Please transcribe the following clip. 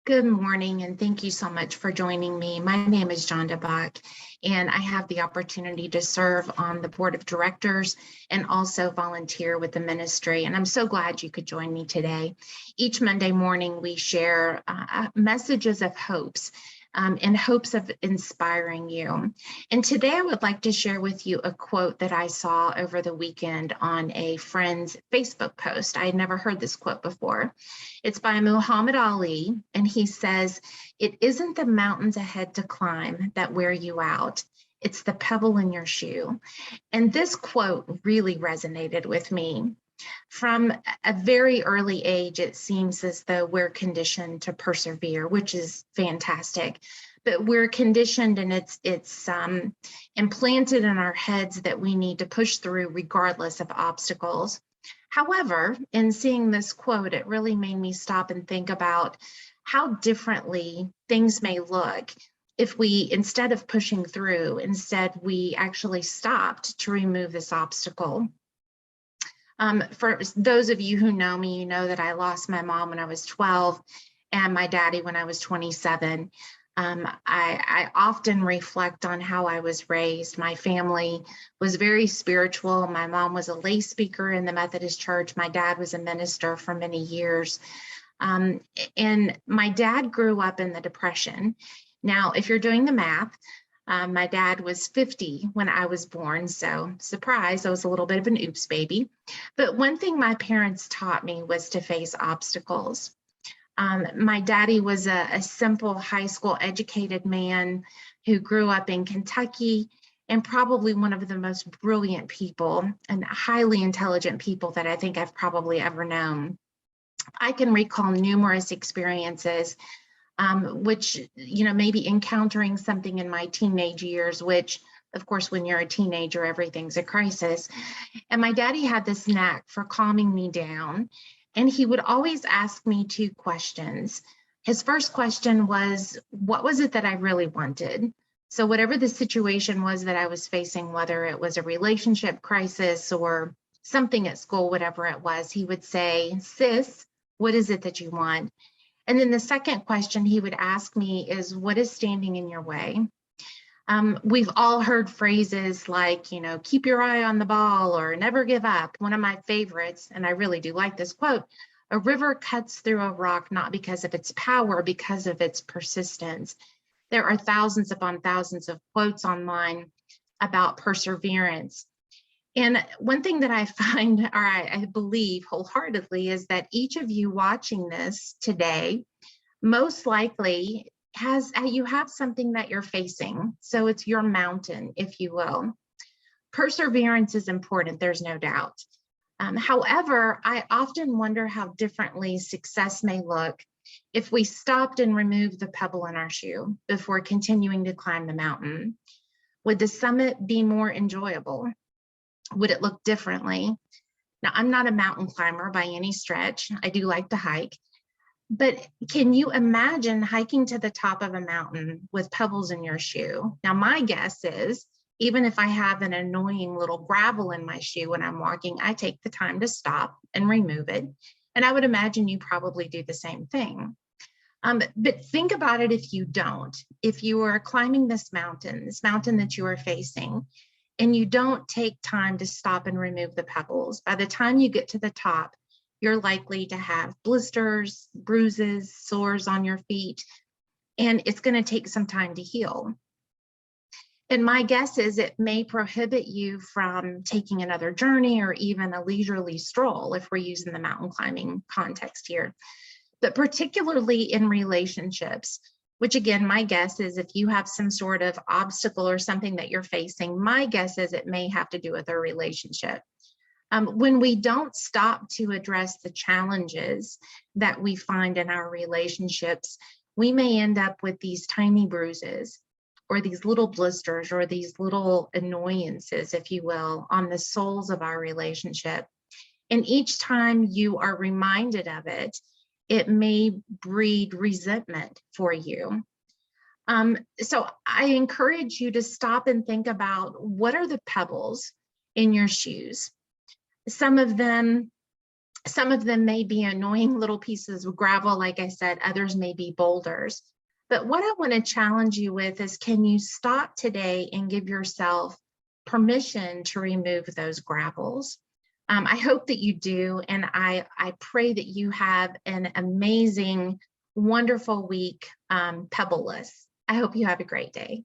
Good morning, and thank you so much for joining me. My name is John DeBach, and I have the opportunity to serve on the board of directors and also volunteer with the ministry. And I'm so glad you could join me today. Each Monday morning, we share messages of hopes in hopes of inspiring you. And today I would like to share with you a quote that I saw over the weekend on a friend's Facebook post. I had never heard this quote before. It's by Muhammad Ali, and he says, "It isn't the mountains ahead to climb that wear you out. It's the pebble in your shoe." And this quote really resonated with me. From a very early age, it seems as though we're conditioned to persevere, which is fantastic. But we're conditioned, and it's implanted in our heads that we need to push through regardless of obstacles. However, in seeing this quote, it really made me stop and think about how differently things may look if we, instead of pushing through, we actually stopped to remove this obstacle. For those of you who know me, you know that I lost my mom when I was 12 and my daddy when I was 27. I often reflect on how I was raised. My family was very spiritual. My mom was a lay speaker in the Methodist Church. My dad was a minister for many years. And my dad grew up in the Depression. Now, if you're doing the math, my dad was 50 when I was born, so surprise, I was a little bit of an oops baby. But one thing my parents taught me was to face obstacles. My daddy was a simple high school educated man who grew up in Kentucky, and probably one of the most brilliant people and highly intelligent people that I think I've probably ever known. I can recall numerous experiences which, maybe encountering something in my teenage years, which, of course, when you're a teenager, everything's a crisis. And my daddy had this knack for calming me down, and he would always ask me two questions. His first question was, what was it that I really wanted? So whatever the situation was that I was facing, whether it was a relationship crisis or something at school, whatever it was, he would say, "Sis, what is it that you want?" And then the second question he would ask me is, what is standing in your way? We've all heard phrases like, keep your eye on the ball or never give up. One of my favorites, and I really do like this quote, "A river cuts through a rock not because of its power, because of its persistence." There are thousands upon thousands of quotes online about perseverance. And one thing that I find, or I believe wholeheartedly, is that each of you watching this today most likely you have something that you're facing. So it's your mountain, if you will. Perseverance is important, there's no doubt. However, I often wonder how differently success may look if we stopped and removed the pebble in our shoe before continuing to climb the mountain. Would the summit be more enjoyable? Would it look differently? Now, I'm not a mountain climber by any stretch. I do like to hike. But can you imagine hiking to the top of a mountain with pebbles in your shoe? Now, my guess is, even if I have an annoying little gravel in my shoe when I'm walking, I take the time to stop and remove it. And I would imagine you probably do the same thing. But think about it if you don't. If you are climbing this mountain that you are facing, and you don't take time to stop and remove the pebbles, by the time you get to the top, you're likely to have blisters, bruises, sores on your feet, and it's going to take some time to heal. And my guess is it may prohibit you from taking another journey or even a leisurely stroll, if we're using the mountain climbing context here. But particularly in relationships, which again, my guess is if you have some sort of obstacle or something that you're facing, my guess is it may have to do with a relationship. When we don't stop to address the challenges that we find in our relationships, we may end up with these tiny bruises or these little blisters or these little annoyances, if you will, on the soles of our relationship. And each time you are reminded of it, it may breed resentment for you. So I encourage you to stop and think about, what are the pebbles in your shoes? Some of them Some of them may be annoying little pieces of gravel, like I said, others may be boulders. But what I want to challenge you with is, can you stop today and give yourself permission to remove those gravels? I hope that you do, and I pray that you have an amazing, wonderful week, pebbleless. I hope you have a great day.